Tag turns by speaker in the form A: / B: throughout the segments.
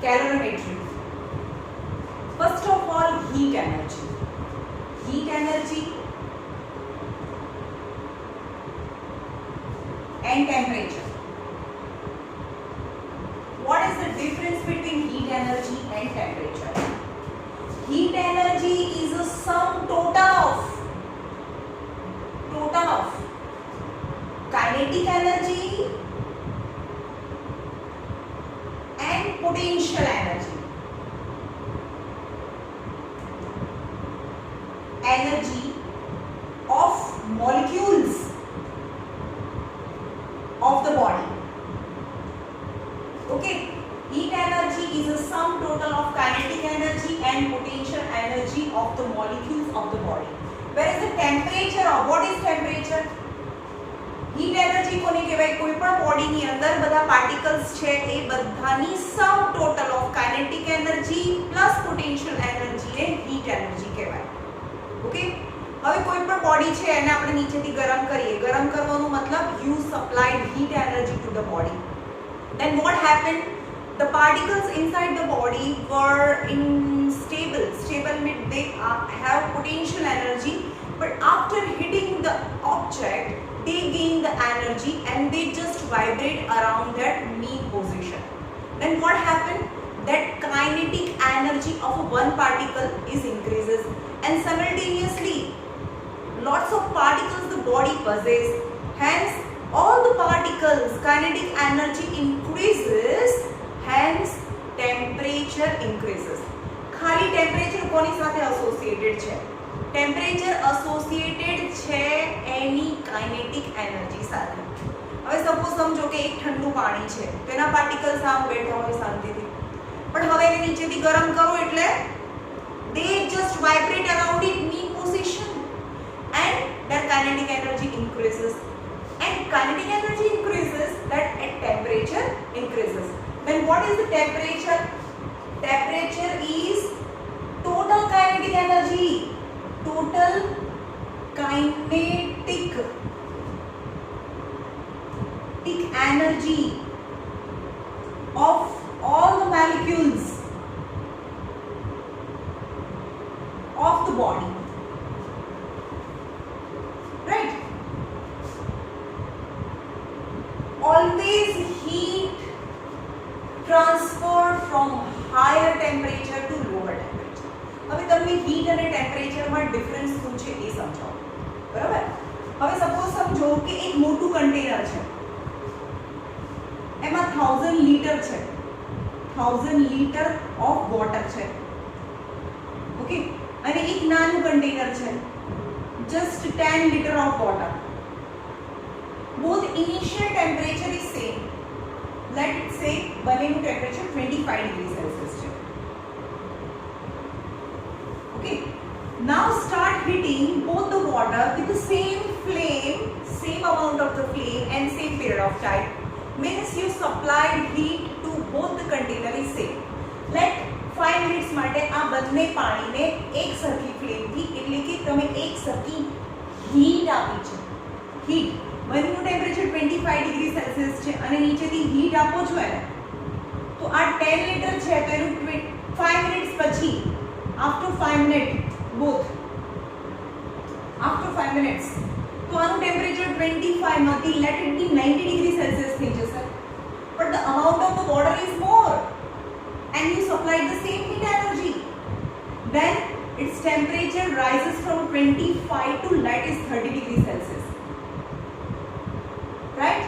A: Calorimetry. First of all, heat energy. Heat energy and temperature. What is the difference between heat energy and temperature? Heat energy is a sum total of kinetic energy and potential energy. Energy of molecules of the body. Okay, heat energy is a sum total of kinetic energy and potential energy of the molecules of the body. Whereas the temperature of what is temperature? Heat energy कोने कहेवाय कोई पण body ની અંદર બધા particles છે એ બધાની sum total of kinetic energy plus potential energy ને હીટ એનર્જી કહેવાય. ઓકે, હવે કોઈ પણ બોડી છે એને આપણે નીચેથી ગરમ કરીએ. ગરમ કરવાનો મતલબ you supplied heat energy to the body. Then what happened? The particles inside the body were stable means they have potential energy, but after hitting the object they gain the energy and they just vibrate around that mean position. Then what happened? That kinetic energy of one particle is increases, and simultaneously lots of particles the body possess. Hence all the particles kinetic energy increases, hence temperature increases. ખાલી temperature કોની સાથે associated છે? Temperature associated છે એની kinetic energy સાથે. હવે suppose સમજો કે એક ઠંડુ પાણી છે, તેના પાર્ટિકલ્સ આમ બેઠા હોય શાંતિથી, પણ હવે એને નીચેથી ગરમ કરો એટલે they just vibrate around it mean position and their kinetic energy increases, and kinetic energy increases that at temperature increases. Then what is the temperature? Temperature is total kinetic energy. Total kinetic energy of all the molecules of the body. Right? Always heat transferred from higher temperature to lower temperature. હવે તમને heat અને ટેમ્પરેચરમાં difference શું છે એ સમજાવો. બરાબર? હવે suppose સમજો કે એક મોટું કન્ટેનર છે, એમાં 1000 લિટર છે, 1000 લિટર ઓફ વોટર છે. ઓકે, અને એક નાનું કન્ટેનર છે, just 10 litre of water. Both initial temperature is same. Let it say બંનેનું ટેમ્પરેચર 25 ડિગ્રી સેલ્સિયસ છે. Okay, now start heating both the water with the same flame, same amount of the flame and same period of time. Means you supplied heat to both the container is same. Let 5 minutes માટે આ બંને પાણીને એક સરખી ફ્લેમથી એટલે કે તમે એક સરખી હીટ આપી છે. હીટ બંનેનું ટેમ્પરેચર 25 ડિગ્રી સેલ્સિયસ છે અને નીચેથી હીટ આપો છો એને, તો આ 10 લિટર છે તો એનું 5 મિનિટ્સ પછી after 5 minutes both after 5 minutes તો આનું ટેમ્પરેચર 25 માંથી let it be 90 degree celsius થઈ જશે, but the amount of the water is more and you supplied the same heat energy. Then its temperature rises from 25 to let is 30 degree celsius. Right?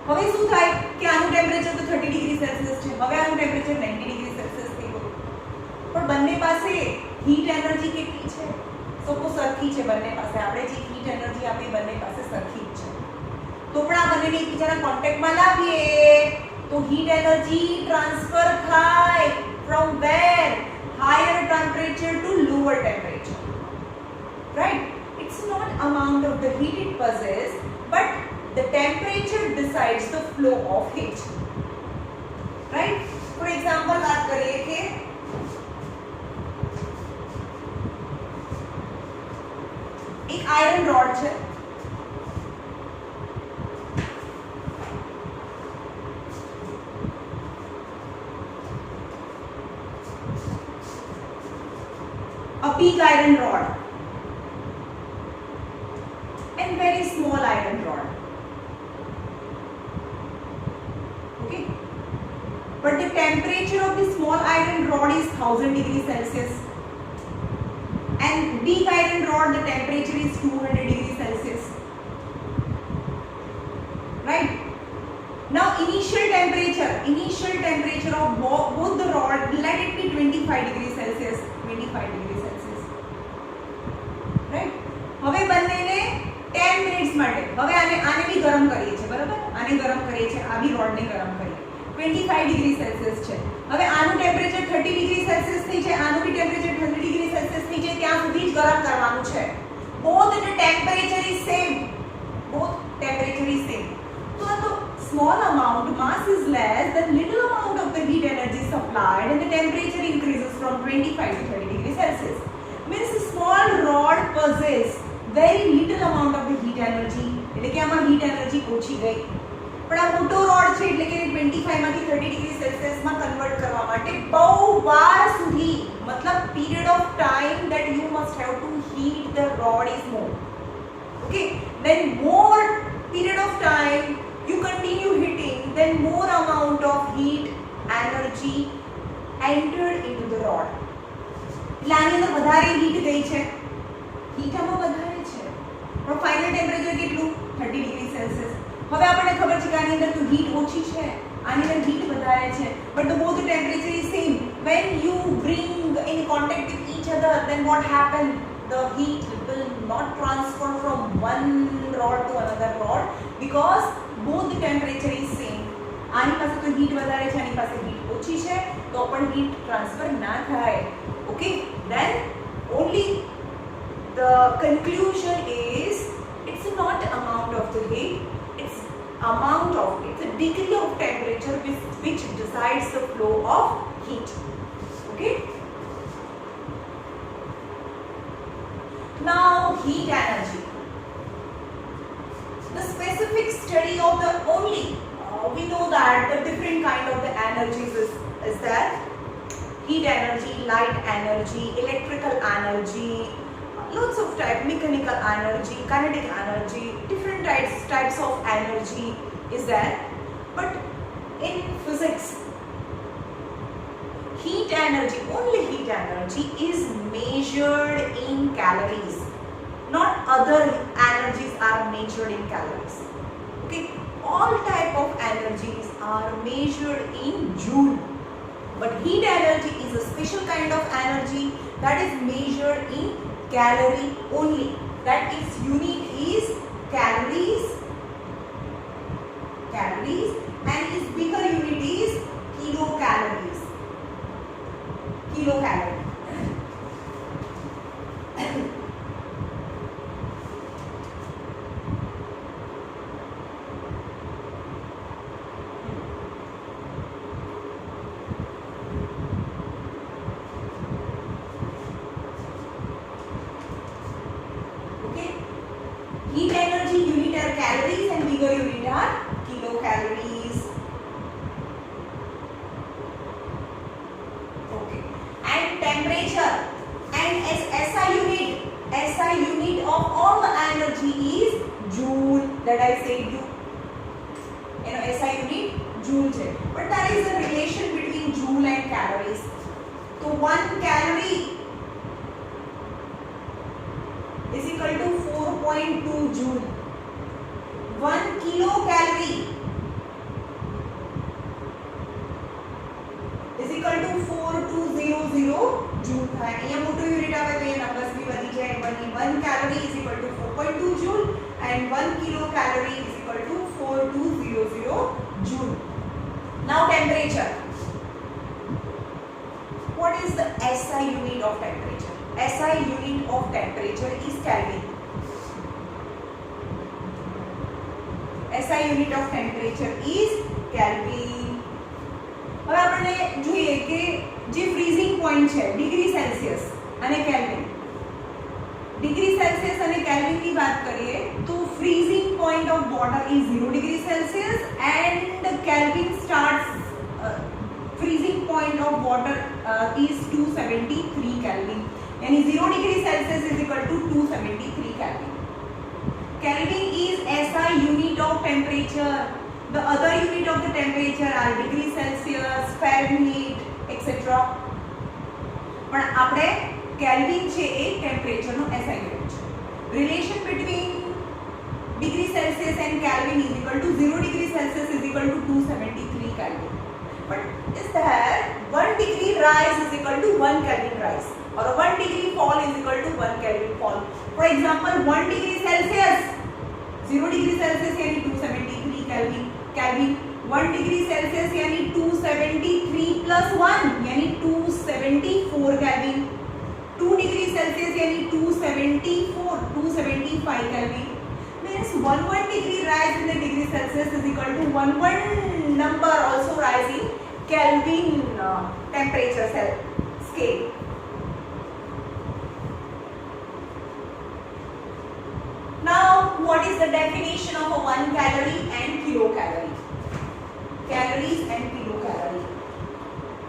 A: હવે શું થાય કે આનું temperature તો 30 degree Celsius છે, હવે આનું ટેમ્પરેચર 90 ડિગ્રી સેલ્સિયસ થઈ ગયું. પણ બંને પાસે હીટ એનર્જી કેટલી છે? સપોઝ સરખી છે બંને પાસે. આપણે જે હીટ એનર્જી આપી બંને પાસે સરખી જ છે, તો પણ આ બંનેને એકબીજાના કોન્ટેક્ટમાં લાવીએ તો હીટ એનર્જી ટ્રાન્સફર થાય from where? Higher temperature to lower temperature. Right? It's not amount of the heat it possesses, but the temperature decides the flow of heat. Right? For example, बात करिए कि एक आयरन रॉड है, rod is 1000 degrees Celsius, and big iron rod the temperature is 200 degrees Celsius, right? Now initial temperature of both the rod, let it be 25 degrees Celsius, 25 degrees Celsius, right? હવે બંનેને 10 minutes માટે હવે આને બી ગરમ કરીએ છે, બરાબર? આને ગરમ કરીએ છે, આ બી રોડને ગરમ કરીએ. 25 ડિગ્રી સેલ્સિયસ છે. હવે આનું ટેમ્પરેચર 30 ડિગ્રી સેલ્સિયસ થઈ છે, આનું બી ટેમ્પરેચર 30 ડિગ્રી સેલ્સિયસ થઈ છે, ત્યાં સુધી જ ગરમ કરવાનું છે. both the temperature is same, so the small amount, mass is less, then little amount of the heat energy is supplied and the temperature increases from 25 to 30 degrees Celsius. Means small rod possess very little amount of the heat energy, એટલે કે આમાં heat energy ઓછી ગઈ. પણ આ મોટો road છે એટલે કે 25 માંથી 30 ડિગ્રી સેલ્સિયસ માં કન્વર્ટ કરવા માટે બહુ વાર સુધી, મતલબ period of time that you must have to heat the rod is more. Okay, then more period of time you continue heating, then more amount of heat energy entered into the rod. એટલે આની અંદર વધારે heat ગઈ છે, heat આમાં વધારે છે, પણ ફાઇનલ ટેમ્પરેચર કેટલું? 30 ડિગ્રી સેલ્સિયસ. હવે આપણને ખબર છે કે આની અંદર તો હીટ ઓછી છે, આની અંદર હીટ વધારે છે, but the both the temperature is same. When you bring in contact with each other, then what happens? The heat will not transfer from one rod to another rod because both the temperature is same. આની પાસે તો heat વધારે છે, આની પાસે heat ઓછી છે, તો પણ હીટ ટ્રાન્સફર ના થાય. Okay, then only the conclusion is it's not amount of the heat, it's a degree of temperature which decides the flow of heat. Okay, now heat energy, the specific study of the only we know that the different kind of the energies is that heat energy, light energy, electrical energy, lots of type, mechanical energy, kinetic energy, different types of energy is there. But in physics, heat energy, only heat energy is measured in calories. Not other energies are measured in calories. Okay, all type of energies are measured in joule. But heat energy is a special kind of energy that is measured in calorie only. That its unit is calories, and its bigger unit is kilocalories. Heat energy unit are calories and bigger unit are kilocalories. Okay, and temperature and SI unit of all the energy is joule. That I said you know SI unit joule है. But there is a relation between joule and calories. So 1 calorie is equal to 4.2 joule. 1 kilocalorie is equal to 4200 joule. અહીંયા મોટો unit આવે તો એ numbers બી વધી જાય. 1 calorie is equal to 4.2 joule and 1 kilocalorie is equal to 4200 joule. Now temperature. What is the SI unit of temperature? SI unit of temperature is Kelvin. SI unit of temperature is Kelvin. હવે આપણે જોઈએ કે જે freezing point છે degree Celsius અને kelvin. Degree Celsius અને કેલ્વિનની વાત કરીએ તો freezing point of water is 0 degree Celsius and kelvin starts freezing point of water is 273 Kelvin. Yani 0 degree Celsius is equal to 273 Kelvin. Kelvin is SI unit of temperature. The other unit of the temperature are degree Celsius, Fahrenheit, etc. પણ આપણે kelvin છે એ ટેમ્પરેચરનો SI unit છે. Relation between degree Celsius and Kelvin is equal to 0 degree Celsius is equal to 273 Kelvin. But is there 1 degree rise is equal to 1 Kelvin rise, or 1 degree fall is equal to 1 Kelvin fall? For example, 1 degree Celsius, 0 degree Celsius यानी 273 Kelvin. 1 degree Celsius यानी 273 plus 1 यानी 274 Kelvin. 2 degree Celsius यानी 275 Kelvin. Means 1 degree rise in the degree Celsius is equal to 1 number also rise in Kelvin temperature scale. Now, what is the definition of a 1 calorie and kilocalorie? Calories and kilocalorie.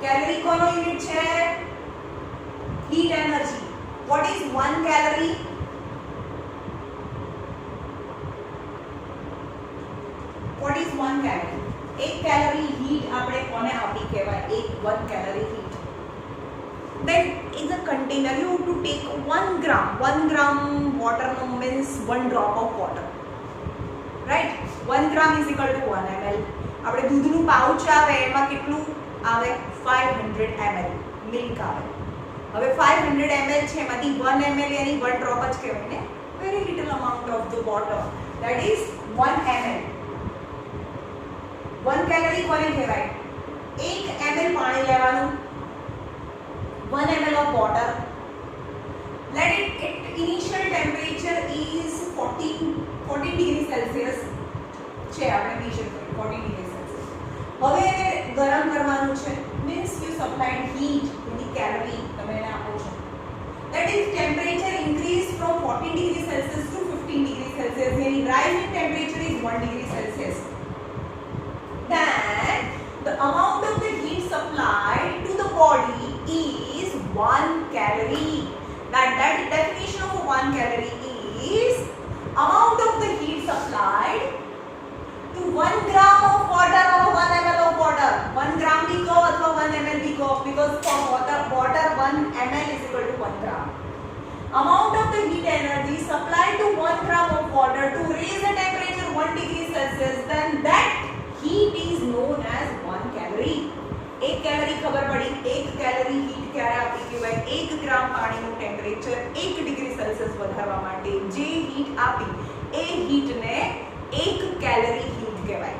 A: Calorie કોનો unit છે? Heat energy. What is 1 calorie? What is 1 calorie? 1 calorie heat આપણે કોને આપી કહેવાય? 1 calorie heat. Then is a container. You have to take 1 gram. 1 gram water means 1 drop of water. Right? 1 gram is equal to 1 ml. આપણે દૂધનું pouch આવે એમાં કેટલું આવે? 500 ml મિલ્ક આવે. હવે 500 ml છે એમાંથી 1 ml यानी 1 drop જ કહેવાય ને. Very little amount of the water. That is 1 ml. 1 calorie કોને કહેવાય? 1 ml પાણી લેવાનું, 1 ml of water. Let its initial temperature is 14 degree Celsius છે, આપણે મેજર કરીએ 14 degree Celsius. હવે એને ગરમ કરવાનું છે, means you supplied heat in the calorie તમે એને આપો છો. That is temperature increase from 14 degree Celsius to 15 degree Celsius. यानी rise in temperature is 1 degree Celsius. Then the amount of the heat supplied to the body is 1 calorie. That definition of 1 calorie is amount of the heat supplied to 1 gram of water or 1 ml of water. 1 gram भी कहो अथवा 1 ml भी कहो, because for water 1 ml is equal to 1 gram. Amount of the heat energy supplied to 1 gram of water to raise the temperature 1 degree Celsius, then that heat is known as 1 calorie. 1 calorie ખબર પડી? 1 calorie heat ક્યારે આપી કહેવાય? 1 ગ્રામ પાણીનું temperature 1 degree Celsius વધારવા માટે જે heat આપી એ હીટને 1 કેલરી હીટ કહેવાય.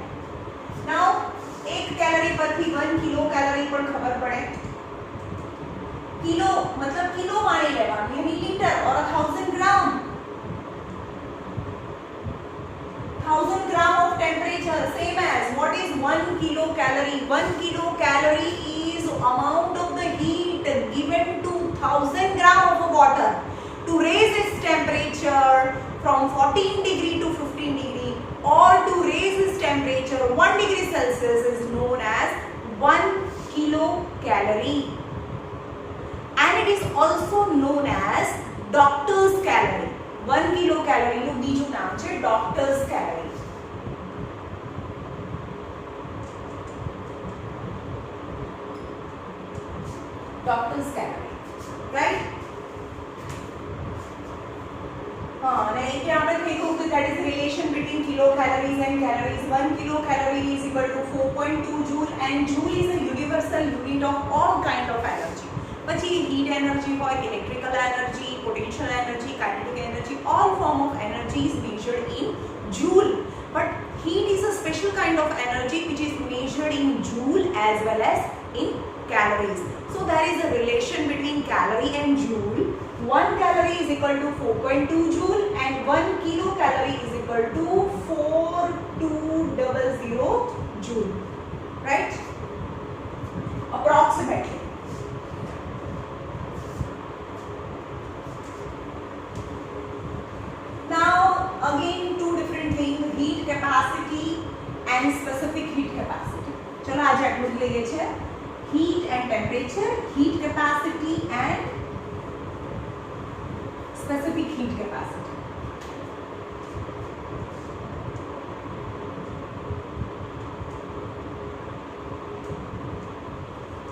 A: નાઉ 1 કેલરી પરથી 1 કિલો કેલરી પણ ખબર પડે. કિલો मतलब કિલો પાણી લેવાનું, यानी लीटर और 1000 ग्राम. 1000 gram of temperature same as what is 1 kilocalorie? 1 kilocalorie is amount of the heat given to 1000 gram of water to raise its temperature from 14 degree to 15 degree, or to raise its temperature 1 degree Celsius is known as 1 kilocalorie. And it is also known as doctor's calorie. 1 kilocalorie નું બીજું નામ છે doctor's calorie. Doctor's calorie, right? અને એટલે આપણે થઈ ગયું કે that is relation between kilocalories and calories. 1 kilocalorie is equal to 4.2 joule, and joule is a universal unit of all kind of energy. પછી heat energy હોય, electrical energy, potential energy, kinetic energy, all form of energy is measured in joule. But heat is a special kind of energy which is measured in joule as well as in calories. So there is a relation between calorie and joule. 1 calorie is equal to 4.2 joule and 1 kilocalorie is equal to 4200 joule. Right? Approximately. Now again two different things, heat capacity and specific heat capacity. चलो आज आटલું જ લઈએ છે. Heat and temperature, heat capacity and specific heat capacity.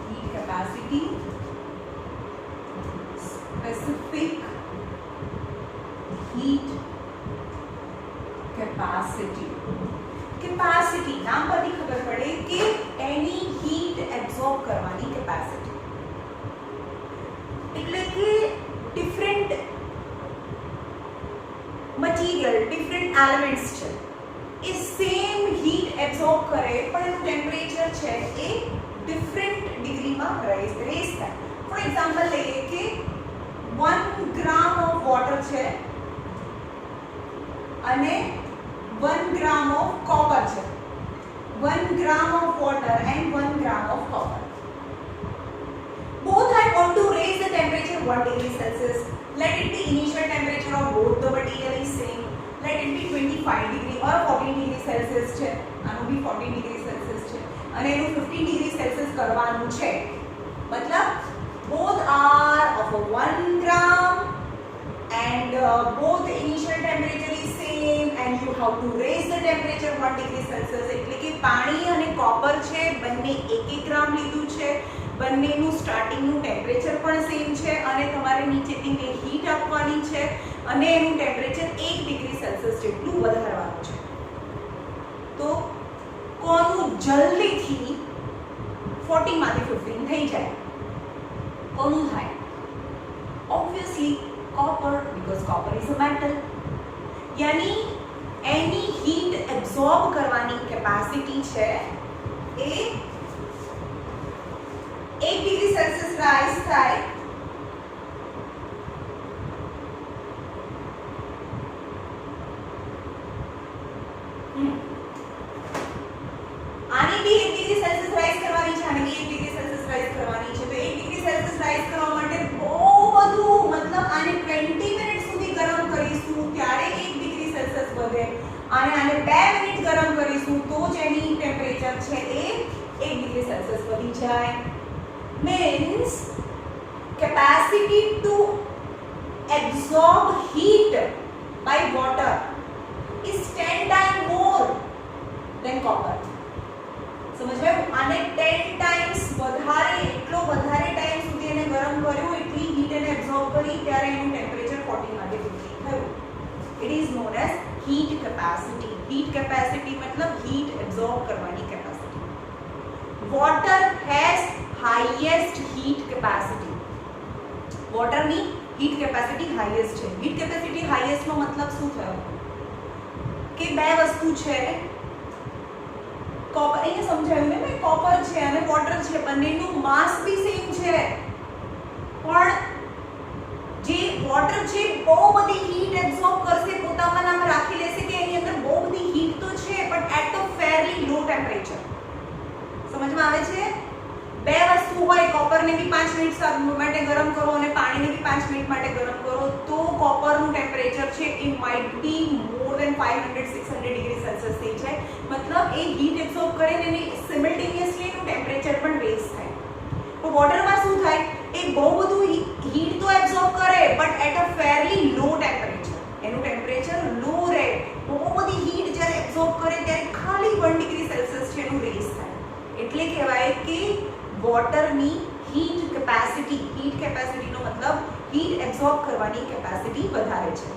A: Heat capacity heat capacity. Capacity નામ પરથી ખબર પડે કે એની heat absorb કરવાની capacity. એટલે કે different material, different elements છે એ સેમ heat absorb કરે પણ એનું ટેમ્પરેચર છે એ different ડિગ્રીમાં રેઝ થાય. ફોર એક્ઝામ્પલ લઈએ કે 1 ગ્રામ ઓફ વોટર છે અને 1 gram of copper છે. 1 gram of water and 1 gram of copper. Both I want to raise the temperature 1 degree Celsius. Let it be initial temperature of both the material is same. Let it be 25 degree or 14 degree Celsius છે. આનું બી 14 degree Celsius છે અને એનું 15 degree Celsius કરવાનું છે. મતલબ both are of a 1 gram and both the initial temperature is same and you have to raise the temperature 1 degree Celsius. એટલે કે પાણી અને કોપર છે બંને 1 ગ્રામ લીધું છે, બંનેનું સ્ટાર્ટિંગનું ટેમ્પરેચર પણ સેમ છે અને તમારે નીચેથી તે હીટ આપવાની છે અને એનું ટેમ્પરેચર 1 ડિગ્રી સેલ્સિયસ જેટલું વધારવાનું છે. તો કોનું જલ્દીથી 40 માંથી 15 થઈ જાય? કોનું થાય? Obviously copper, because copper is a metal. यानी एनी हीट एब्सॉर्ब करवानी कैपेसिटी છે એ 1 ડિગ્રી સેલ્સિયસ રાઈઝ થાય આની બી 1 ડિગ્રી સેલ્સિયસ રાઈઝ કરવાની છે, આની બી 1 ડિગ્રી સેલ્સિયસ રાઈઝ કરવાની છે. તો 1 ડિગ્રી સેલ્સિયસ રાઈઝ કરવા માટે બહુ બધું મતલબ આને 20 મિનિટ સુધી ગરમ કરીશું ત્યારે 1 ડિગ્રી સેલ્સિયસ વધે અને આને 2 મિનિટ ગરમ કરીશું તો જ એની ટેમ્પરેચર છે એ 1 ડિગ્રી સેલ્સિયસ વધી જાય. means capacity to absorb heat by water is 10 times more than copper. સમજાયું? આને 10 times વધારે, એટલો વધારે ટાઈમ સુધી એને ગરમ કર્યું, એટલી હીટ એને એબ્સોર્બ કરી ત્યારે એનું ટેમ્પરેચર 40 માંથી 50 થયું. It is known as heat capacity. Heat capacity मतलब heat absorb કરવાની capacity. Water has highest heat capacity. Water ની heat capacity highest છે. Heat capacity highest નો મતલબ શું થયો? કે બે વસ્તુ છે, કોપર, અહીંયા સમજાયું ને મેં, કોપર છે અને વોટર છે, બંનેનું માસ બી સેમ છે પણ જે વોટર છે બહુ બધી હીટ એબ્સોર્બ કરશે, પોતાનામાં રાખી લેશે કે એની અંદર બહુ બધી હીટ તો છે but at a fairly low temperature. સમજમાં આવે છે? બે વસ્તુ હોય, કોપરને બી 5 મિનિટ માટે ગરમ કરો અને પાણીને બી 5 મિનિટ માટે ગરમ કરો તો કોપરનું ટેમ્પરેચર છે એ might be more than 500-600 degree Celsius થઈ જાય. મતલબ એ હીટ એબ્સોર્બ કરે ને સિમલ્ટેનિયસલી એનું ટેમ્પરેચર પણ રેઝ થાય. તો વોટરમાં શું થાય? એ બહુ બધું હીટ તો એબ્સોર્બ કરે but at a fairly low temperature. એનું ટેમ્પરેચર લો રહે. બહુ બધી હીટ જ્યારે એબ્સોર્બ કરે ત્યારે ખાલી 1 ડિગ્રી સેલ્સિયસ છે એનું રેઝ થાય. એટલે કહેવાય કે વોટરની હીટ કેપેસિટીનો મતલબ હીટ એબ્સોર્બ કરવાની કેપેસિટી વધારે છે.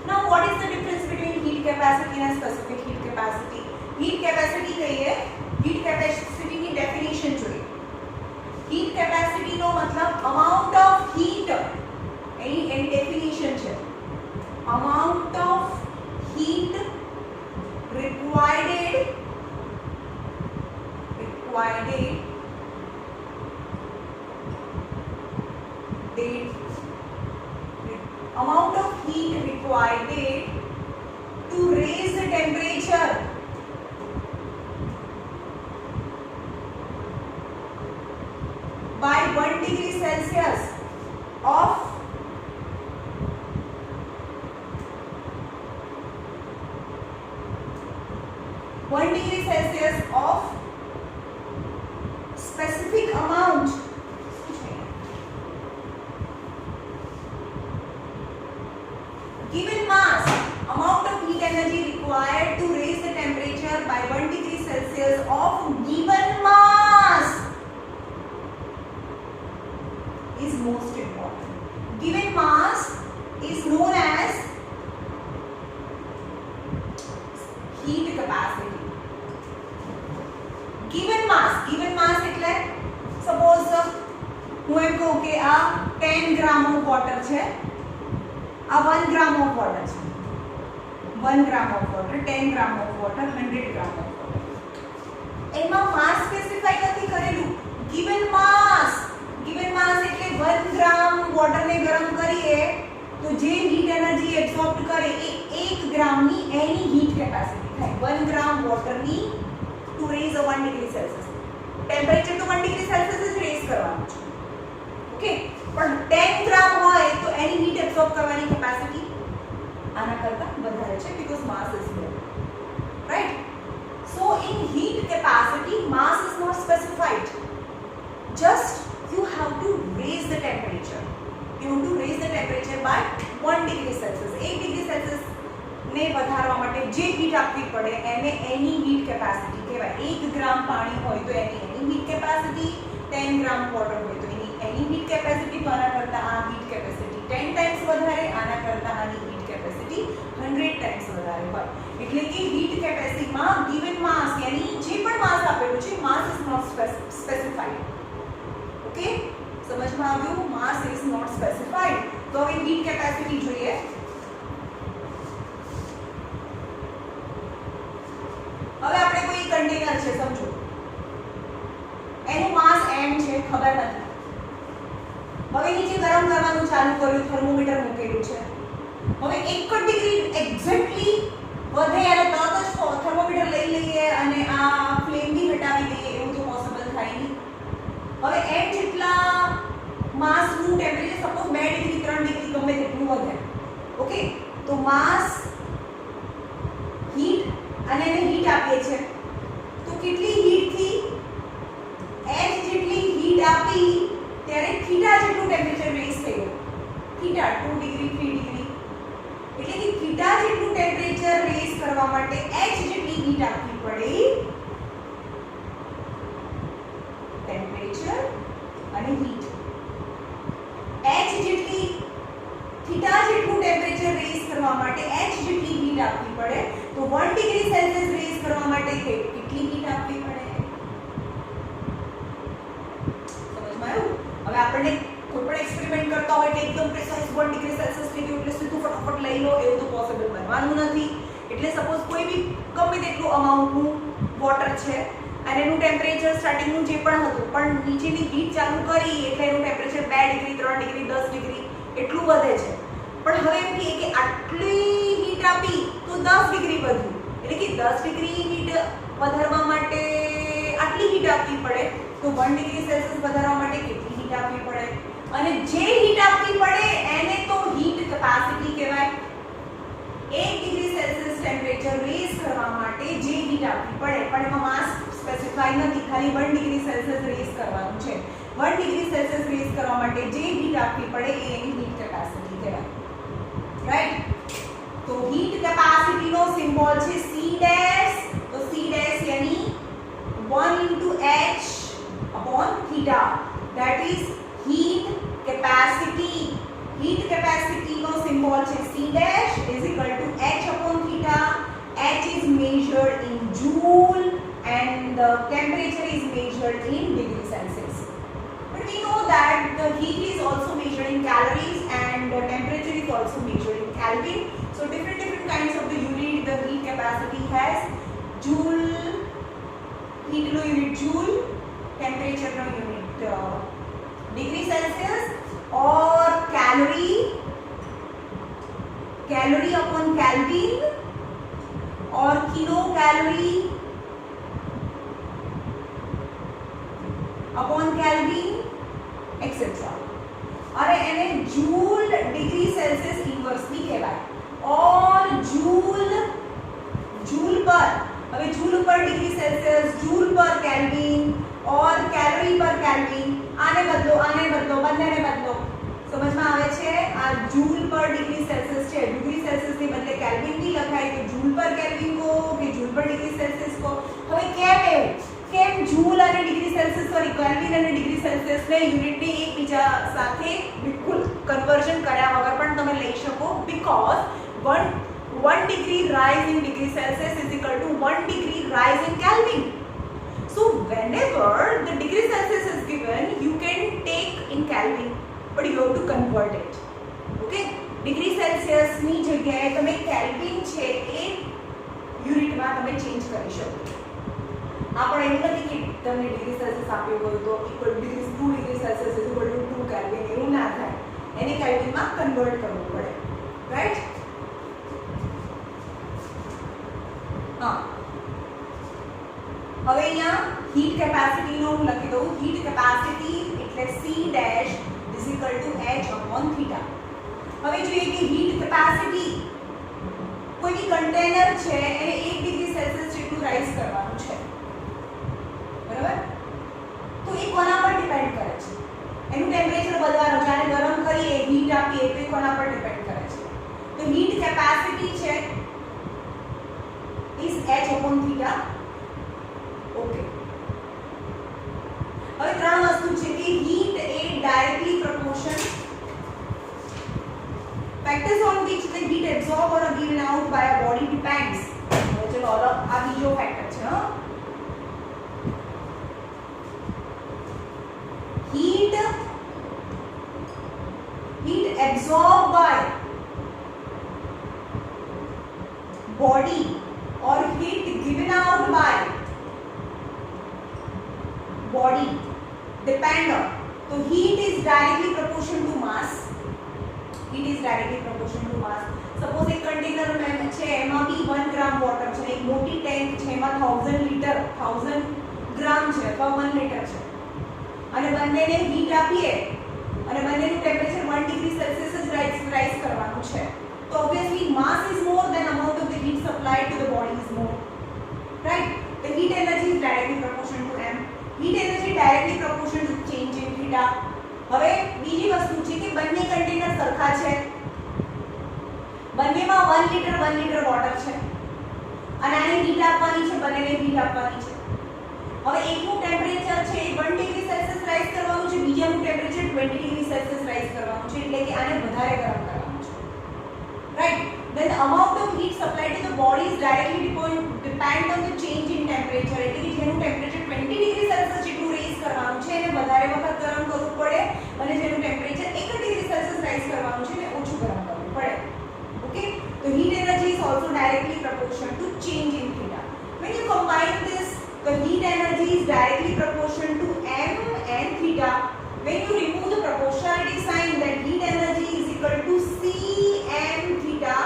A: Now what is the difference between heat capacity and specific heat capacity? Heat capacity કહીએ, heat capacity ની ડેફિનેશન જોઈએ. heat capacity નો મતલબ amount of heat, any definition છે amount of heat required amount of heat required to raise the temperature by 1 degree Celsius of 1 degree Celsius of specific amount given mass, amount of heat energy required to raise the temperature by 1 degree Celsius of given mass is most important. Given mass is known as આ 1 gram of water છે, 1 gram of water, 10 gram of water, 100 gram of water. એમાં mass specify નથી કરેલું. Given માસ એટલે 1 ગ્રામ વોટરને ગરમ કરીએ તો જે હીટ એનર્જી એબ્સોર્બ કરે એ 1 ગ્રામની એની હીટ કેપેસિટી થાય. 1 ગ્રામ વોટરની ટુ રેઝ અ 1 ડિગ્રી સેલ્સિયસ. ટેમ્પરેચર તો 1 ડિગ્રી સેલ્સિયસ જ રેઝ કરવાનું છે. ઓકે, પણ 10 ગ્રામ હોય તો એની હીટ એબ્સોર્બ કરવાની કેપેસિટી આના કરતા વધારે છે, because mass is more, right? So in heat capacity mass is not specified, just you have to raise the temperature. You have to raise the temperature by 1 degree celsius. 1 degree celsius ને વધારવા માટે જે heat આપવી પડે એને એની heat capacity કહેવાય. 1 ગ્રામ પાણી હોય તો એની હીટ કેપેસિટી, 10 ગ્રામ વોટર હોય તો એની હીટ કેપેસિટી, તો આના કરતા આ હીટ કેપેસિટી 10 ટાઈમ્સ વધારે, આના કરતા આની હીટ કેપેસિટી 100 ટાઈમ્સ વધારે હોય. એટલે કે હીટ કેપેસિટીમાં ગિવન માસ યાની જે પણ માસ આપેલું છે, માસ ઇઝ નોટ સ્પેસિફાઈડ. ઓકે, સમજમાં આવ્યું? માસ ઇઝ નોટ સ્પેસિફાઈડ. તો હવે હીટ કેપેસિટી જોઈએ. હવે આપણે કોઈ કન્ટેનર છે સમજો, એનું માસ m છે, ખબર નથી. હવે નીચે ગરમ કરવાનું ચાલુ કર્યું, થર્મોમીટર મૂકેલું છે. હવે 1 ડિગ્રી એક્ઝેક્ટલી વધે અને તરત જ થર્મોમીટર લઈ લઈએ અને આ ફ્લેમ બી હટાવી દઈએ, એવું તો પોસિબલ થાય નહીં. હવે m જેટલા માસનું ટેમ્પરેચર સપોઝ 2 ડિગ્રી 3 ડિગ્રી ગમે તેટલું વધે. ઓકે, તો માસ, હીટ અને એને હીટ આપીએ છે તો કેટલી હીટથી h જેટલી હીટ આપી ત્યારે થીટા જેટલું ટેમ્પરેચર રેઝ થઈ ગયું. થીટા 2 ડિગ્રી 3 ડિગ્રી, એટલે કે થીટા જેટલું ટેમ્પરેચર રેઝ કરવા માટે h જેટલી હીટ આપવી પડે. ટેમ્પરેચર અને હીટ, h જેટલી થીટા જેટલું ટેમ્પરેચર રેઝ કરવા માટે h જેટલી હીટ આપવી પડે. તો 1 ડિગ્રી સેલ્સિયસ રેઝ કરવા માટે કેટલી હીટ આપવી પડે? સમજમાં આવ્યું? હવે આપણે કોઈ પણ એક્સપેરિમેન્ટ કરતા હોય કે એકદમ પ્રિસાઇઝ 1 ડિગ્રી સેલ્સિયસ થઈ ગયું એટલે સીધું ફટાફટ લઈ લો એવું તો પોસિબલ બનવાનું નથી. એટલે સપોઝ કોઈ બી ગમે તેટલું અમાઉન્ટનું વોટર છે અને એનું ટેમ્પરેચર સ્ટાર્ટિંગનું જે પણ હતું, પણ નીચેની હીટ ચાલુ કરી એટલે એનું ટેમ્પરેચર 2 ડિગ્રી 3 ડિગ્રી 10 ડિગ્રી એટલું વધે છે. પણ હવે એમ કહે કે આટલી હીટ આપી તો 10 ડિગ્રી વધ્યું, એટલે કે 10 ડિગ્રી હીટ વધારવા માટે આટલી હીટ આપવી પડે. તો 1 ડિગ્રી સેલ્સિયસ વધારવા માટે કેટલી હીટ આપવી પડે? અને જે હીટ આપવી પડે એને તો હીટ કેપેસિટી કહેવાય. 1 ડિગ્રી સેલ્સિયસ ટેમ્પરેચર રેઝ કરવા માટે જે હીટ આપવી પડે, પણ એમાં માસ સ્પેસિફાઈ નથી, ખાલી 1 ડિગ્રી સેલ્સિયસ રેઝ કરવાનું છે. 1 ડિગ્રી સેલ્સિયસ રેઝ કરવા માટે જે હીટ આપવી પડે એ એની હીટ કેપેસિટી કહેવાય, રાઈટ? તો હીટ કેપેસિટી નો સિમ્બોલ છે C ડેશ. તો C dash યાની 1 h upon theta, that is heat capacity. Heat capacity no symbol છે C dash is equal to h upon theta. H is measured in joule and the temperature is measured in degree Celsius. But we know that the heat is also measured in calories and the temperature is also measured in Kelvin. So different kinds of the unit the heat capacity has. Joule, heat no unit joule, temperature no unit degree Celsius, or calorie upon Kelvin, or kilocalorie upon Kelvin, etc. और એને joule degree Celsius inversely કહેવાય. और joule पर, હવે joule पर degree Celsius, joule पर kelvin और calorie पर केल्विन, આને બદલો બંનેને બદલો. સમજમાં આવે છે? આ जूल पर डिग्री सेल्सियस છે, डिग्री सेल्सियस ની બદલે કેલ્વિન થી લખાય તો जूल पर केल्विन को કે जूल पर डिग्री सेल्सियस को. હવે કેમ जूल અને डिग्री सेल्सियस केल्विन અને डिग्री सेल्सियस ને યુનિટને એકબીજા સાથે બિલકુલ કન્વર્ઝન કર્યા વગર પણ તમે લઈ શકો, because 1 degree rise in degree Celsius is equal to 1 degree rise in Kelvin. So whenever the degree Celsius is given, you can take in Kelvin, but you have to convert it. Okay? Degree સેલ્સિયસની જગ્યાએ તમે kelvin છે એ યુનિટમાં તમે change કરી શકો. આ પણ એવું નથી કે તમને ડિગ્રી સેલ્સિયસ આપ્યું હોય તો equal degree 2 degree Celsius is equal two 2 kelvin, એવું ના થાય. એને કેલ્વિનમાં કન્વર્ટ કરવું પડે, રાઈટ? હા, હવે અહીંયા હીટ કેપેસિટીનો હું લખી દઉં. હીટ કેપેસિટી એટલે C dash is equal to H upon theta. હવે જોઈએ કે હીટ કેપેસિટી કોઈ બી કન્ટેનર છે એને 1 ડિગ્રી સેલ્સિયસ જેટલું રાઈઝ કરવાનું છે, બરાબર? તો એ કોના પર ડિપેન્ડ કરે છે? એનું ટેમ્પરેચર બદલવાનું, જ્યારે ગરમ કરીએ હીટ આપીએ તો એ કોના પર ડિપેન્ડ કરે છે? તો હીટ કેપેસિટી છે is H upon theta. Okay, હવે ત્રણ વસ્તુ છે કે heat A directly proportion factors on which the heat absorbed or given out by a body depends. ચલો આ બીજો ફેક્ટર છે. heat absorbed by body or heat given out by body depend on. So heat is directly proportional to mass. Heat is directly proportional to mass. Suppose એક container છે એમાં બી 1 ગ્રામ water છે, એક મોટી ટેન્ક છે એમાં 1000 લિટર 1000 ગ્રામ છે અથવા 1 લિટર છે, અને બંનેને હીટ આપીએ અને બંનેનું ટેમ્પરેચર 1 ડિગ્રી સેલ્સિયસ જ રાઈઝ કરવાનું છે, તો obviously mass is more than amount of the heat supplied to the body is more, right? The heat energy is directly proportional to m. Heat energy directly proportional to change in theta. હવે બીજી વસ્તુ છે કે બંને container સરખા છે, બંનેમાં 1 litre water છે અને આને હીટ આપવાની છે, બંનેને હીટ આપવાની છે. હવે એકનું ટેમ્પરેચર છે 1 ડિગ્રી સેલ્સિયસ રાઈઝ કરવાનું છે, બીજાનું ટેમ્પરેચર 20 ડિગ્રી સેલ્સિયસ રાઈઝ કરવાનું છે, એટલે કે આને વધારે ગરમ કરવાનું છે, right? Then the amount of heat supplied to the body is directly depend on the change in temperature. એટલે કે જેનું ટેમ્પરેચર 20 ડિગ્રી સેલ્સિયસ જેટલું રેઝ કરવાનું છે એને વધારે વખત ગરમ કરવું પડે, અને જેનું ટેમ્પરેચર 1 ડિગ્રી સેલ્સિયસ રાઈઝ કરવાનું છે એને ઓછું ગરમ કરવું પડે. ઓકે, તો heat energy is also directly proportional to change in theta. When you combine this, the heat energy is directly proportional to m and theta. When you remove the proportionality sign, then heat energy is equal to C m theta,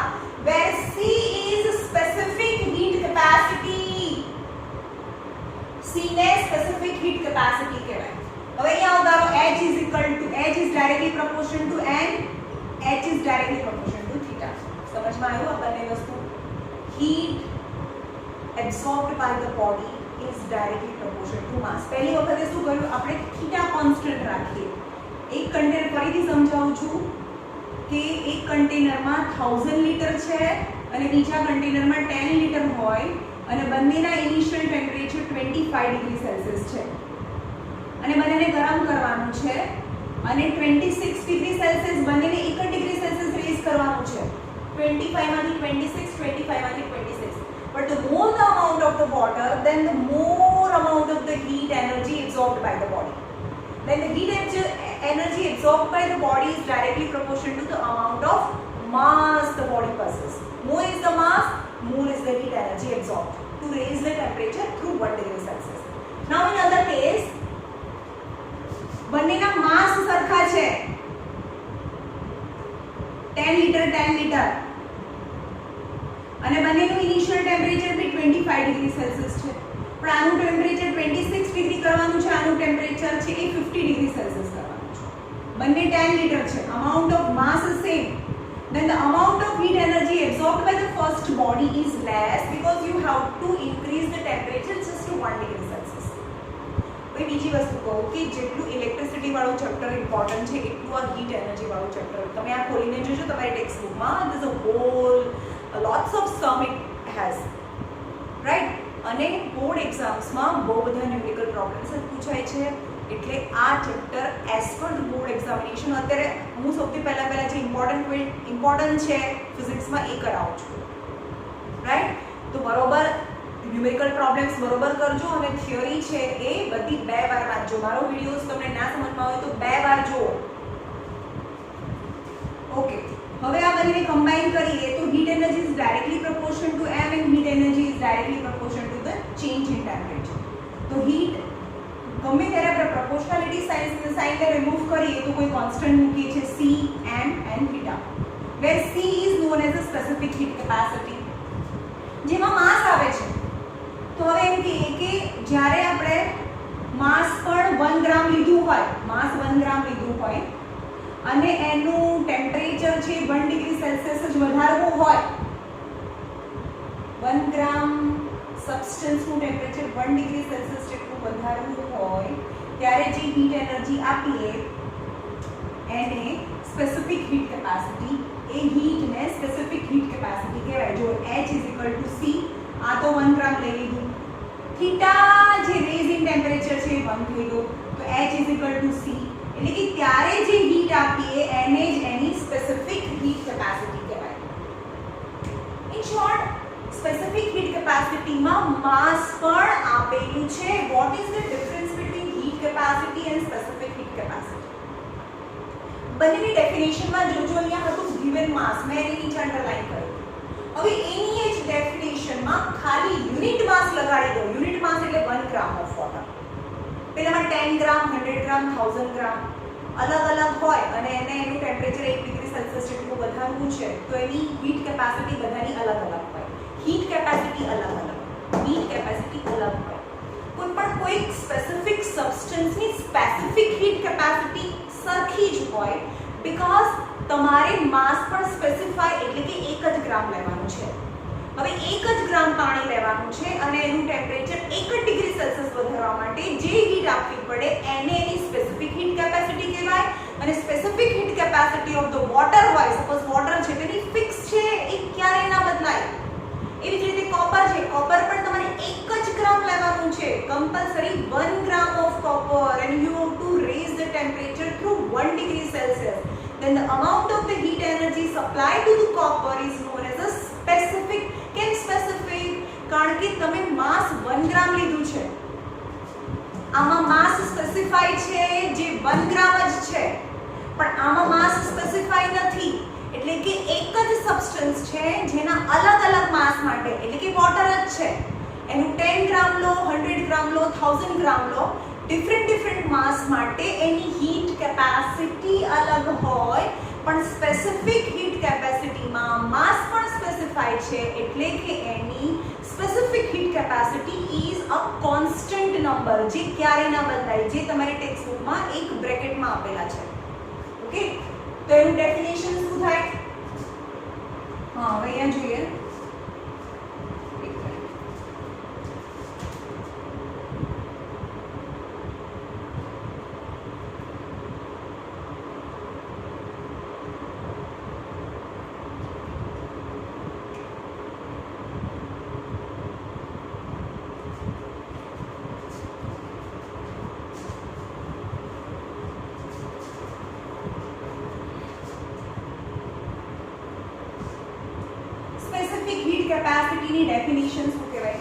A: where C is specific heat capacity. C ને specific heat capacity કહેવાય. હવે અહીંયા ઉદાહરો H is equal to H is directly proportional to n, H is directly proportional to theta. સમજમાં આવ્યું આ બંને વસ્તુ? Heat absorbed by the body is directly proportional to mass. પહેલી વખતે શું કર્યું આપણે? થીટા કોન્સ્ટન્ટ રાખીએ. એક કન્ટેનર ફરીથી સમજાવું છું કે એક કન્ટેનરમાં 1000 લિટર છે અને બીજા કન્ટેનરમાં 10 લિટર હોય અને બંનેના ઇનિશિયલ ટેમ્પરેચર 25 ડિગ્રી સેલ્સિયસ છે અને બંનેને ગરમ કરવાનું છે અને 26 ડિગ્રી સેલ્સિયસ બંનેને 1 ડિગ્રી સેલ્સિયસ રેઝ કરવાનું છે. 25 માંથી 26, 25 માંથી 26. But the more the amount of the water, then the more amount of the heat energy absorbed by the body. Then the heat energy absorbed by the body is directly proportional to the amount of mass the body possesses. More is the mass, more is the heat energy absorbed to raise the temperature through 1 degree Celsius. Now in other case, બંનેના માસ સરખા છે, 10 litre અને બંનેનું initial temperature બી 25 degree Celsius છે, પણ આનું temperature 26 degree કરવાનું છે, આનું ટેમ્પરેચર છે એ 50 ડિગ્રી સેલ્સિયસ કરવાનું છે. બંને 10 લિટર છે, amount of mass is same. Then the amount of heat energy absorbed by the first body is less because you have to increase the temperature just to 1 degree Celsius. ભાઈ બીજી વસ્તુ કહું કે જેટલું ઇલેક્ટ્રિસિટી વાળું chapter important છે એટલું આ હીટ એનર્જી વાળું ચેપ્ટર તમે આ ખોલીને જોજો તમારી ટેક્સ્ટ બુકમાં. This a whole lots of sum it has, right? અને બોર્ડ એક્ઝામ્સમાં બહુ બધા ન્યુમેરિકલ પ્રોબ્લેમ્સ પૂછાય છે, એટલે આ chapter as per the board examination અત્યારે હું સૌથી પહેલાં જે ઇમ્પોર્ટન્ટ છે ફિઝિક્સમાં એ કરાવું છું, રાઈટ? તો બરોબર ન્યુમેરિકલ પ્રોબ્લેમ્સ બરોબર કરજો અને થિયરી છે એ બધી 2 વાર વાંચજો. મારો વિડીયોઝ તમને ના સમજમાં હોય તો 2 વાર જુઓ. ઓકે, હવે આ બંનેને કમ્બાઈન કરીએ તો heat energy is directly proportional two m and heat energy is directly proportional to the change in temperature. તો હીટ ગમે ત્યારે આપણે પ્રોપોર્શનાલિટી સાઇનને રિમૂવ કરીએ તો કોઈ કોન્સ્ટન્ટ મૂકીએ છીએ c, m and theta, where c is known as the specific heat capacity. જેમાં માસ આવે છે તો હવે એમ કહીએ કે જ્યારે આપણે માસ પણ 1 ગ્રામ લીધું હોય, માસ 1 ગ્રામ લીધું હોય અને એનું ટેમ્પરેચર છે 1 ડિગ્રી સેલ્સિયસ જ વધારવું હોય, 1 ગ્રામ સબસ્ટન્સનું ટેમ્પરેચર 1 ડિગ્રી સેલ્સિયસ જેટલું વધારવું હોય ત્યારે જે હીટ એનર્જી આપીએ એને સ્પેસિફિક હીટ કેપેસિટી, એ હીટને સ્પેસિફિક હીટ કેપેસિટી કહેવાય. જો H c, આ તો 1 ગ્રામ લઈ લીધું, થીટા જે રેઝ ઇન ટેમ્પરેચર છે 1 થઈ ગયું, તો H c, એટલે કે ત્યારે જે હીટ આપીએ એને જ એની સ્પેસિફિક હીટ કેપેસિટી કહેવાય. ઇન શોર્ટ, સ્પેસિફિક હીટ કેપેસિટીમાં માસ પણ આપેલું છે. What is the difference between heat capacity and specific heat capacity? બંનેની ડેફિનેશનમાં જોજો અહીંયા હતું ગિવન માસ, મેં એની નીચે અંડરલાઈન કર્યું. હવે એની જ ડેફિનેશનમાં ખાલી યુનિટ માસ લગાડી દો. યુનિટ માસ એટલે 1 ગ્રામ ઓફ વોટર. પેલામાં 10 ગ્રામ, 100 ગ્રામ, 1000 ગ્રામ અલગ અલગ હોય અને એને એનું ટેમ્પરેચર 1 ડિગ્રી સેલ્સિયસ જેટલું વધારવું છે તો એની હીટ કેપેસિટી બધાની અલગ અલગ હોય. હીટ કેપેસિટી અલગ અલગ, હીટ કેપેસિટી અલગ હોય. કોઈ સ્પેસિફિક સબસ્ટન્સની સ્પેસિફિક હીટ કેપેસિટી સરખી જ હોય, બીકોઝ તમારે માસ પણ સ્પેસિફાય એટલે કે 1 જ ગ્રામ લેવાનું છે. હવે 1 જ ગ્રામ પાણી લેવાનું છે અને એનું ટેમ્પરેચર 1 ડિગ્રી સેલ્સિયસ વધારવા માટે જે હીટ આપવી પડે એને એની સ્પેસિફિક હીટ કેપેસિટી કહેવાય. અને specific heat capacity of the water હોય, સપોઝ વોટર છે તેની ફિક્સ છે, એ ક્યારેય ના બદલાય. એવી જ રીતે કોપર છે, કોપર પણ તમારે 1 જ ગ્રામ લેવાનું છે, compulsory 1 gram of copper, and you have to raise the temperature through 1 degree Celsius. Then the amount of the heat energy supplied to the copper is known as a specific. કેમ specific? કારણ કે તમે માસ 1 ગ્રામ લીધું છે, આમાં માસ specify છે જે 1 ગ્રામ જ છે, પણ આમાં માસ સ્પેસિફાઈ નથી. એટલે કે એક જ સબસ્ટન્સ છે જેના અલગ અલગ માસ માટે, એટલે કે વોટર જ છે, એનું 10 ગ્રામ લો, 100 ગ્રામ લો, 1000 ગ્રામ લો, ડિફરન્ટ માસ માટે એની હીટ કેપેસિટી અલગ હોય, પણ સ્પેસિફિક હીટ કેપેસિટીમાં માસ પણ સ્પેસિફાઈ છે, એટલે કે એની specific heat capacity is a constant number, જે ક્યારેય ના બદલાય, જે તમારી ટેક્સ્ટ બુકમાં એક બ્રેકેટમાં આપેલા છે. ઓકે, તો એનું ડેફિનેશન શું થાય? હા, હવે અહીંયા જોઈએ. Capacity ની definition શું કહેવાય?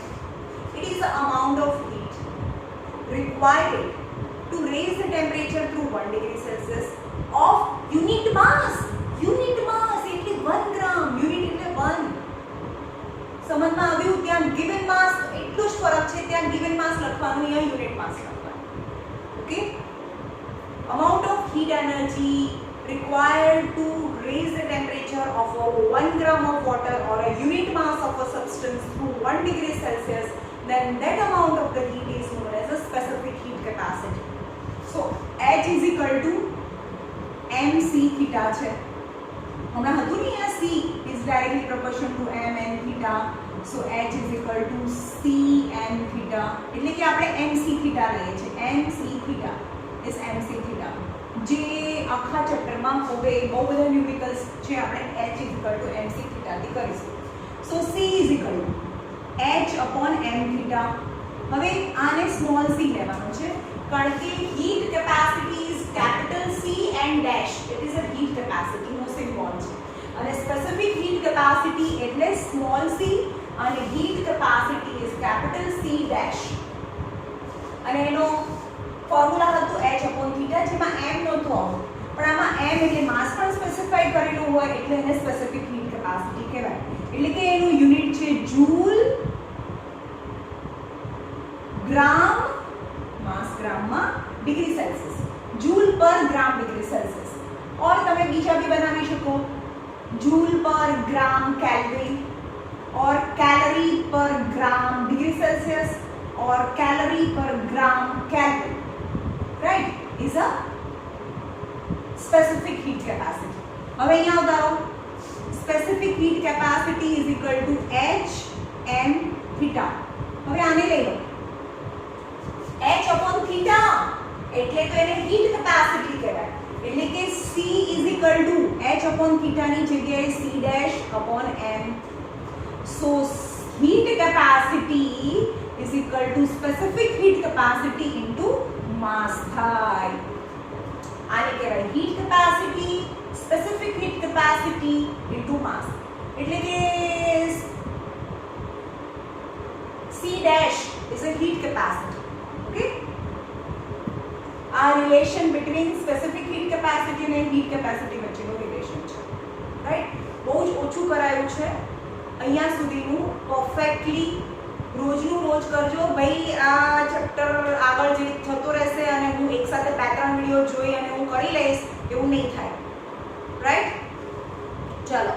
A: It is the amount of heat required to raise the temperature through 1 degree Celsius of unit mass. Unit mass એટલે 1 ગ્રામ, unit એટલે 1. સમજમાં આવ્યું? ત્યાં given mass એટલું જ ફરક છે, ત્યાં given mass લખવાનું, અહીંયા unit mass લખવાનું. Okay, amount of heat energy required to raise the temperature of 1 gram of water or a unit mass of a substance through 1 degree Celsius, then that amount of the heat is known as a specific heat capacity. So H is equal to mc theta છે. હમણાં હતું ને અહીંયા c is directly proportional to m and theta, so H is equal to c m theta, એટલે કે આપણે mc theta લઈએ છીએ. mc theta is mc theta. જે આખા ચેપ્ટરમાં હવે બહુ બધા ન્યુમેરિકલ્સ છે, આપણે h is equal to mc theta થી કરીશું. સો c is equal to h upon m theta. હવે આને સ્મોલ c લેવાનું છે, કારણ કે heat capacity is capital C and dash, it is a heat capacity નો સિમ્બોલ છે, અને સ્પેસિફિક હીટ કેપેસિટી એટલે સ્મોલ c અને heat capacity is capital C dash. અને એનો ફોર્મ્યુલા હતું h upon theta, જેમાં m નહોતું આવતું, પણ પણ આમાં m એટલે માસ પણ સ્પેસિફાઈ કરેલું હોય એટલે એને સ્પેસિફિક હીટ કેપેસિટી કહેવાય. એટલે કે એનું યુનિટ છે જૂલ ગ્રામ, માસ ગ્રામમાં, degree Celsius, joule per gram degree Celsius. और તમે બીજા भी બનાવી શકો, जूल पर ग्राम कैलोरी और calorie per gram degree Celsius और calorie per gram calorie, right, is a specific heat capacity. હવે અહીંયા ઉતારો, specific heat capacity is equal to h n theta. હવે આને લઈ લો, h upon थीटा એટલે તો એને હીટ કેપેસિટી કહેવાય. એટલે કે c is equal to h upon theta ની જગ્યાએ c dash upon m. So heat capacity is equal to specific heat capacity into mass થાય. આને કહેવાય heat capacity, specific heat capacity into mass. એટલે કે c dash is a heat capacity. Okay, આ relation between specific heat capacity અને heat capacity વચ્ચેનું relation છે, right. બહુ જ ઓછું કરાયું છે અહીંયા સુધીનું. પરફેક્ટલી રોજનું રોજ કરજો ભાઈ. આ ચેપ્ટર આગળ જે થતો રહેશે અને હું એકસાથે 2-3 વિડીયો જોઈ અને હું કરી લઈશ એવું નહીં થાય, રાઈટ. ચાલો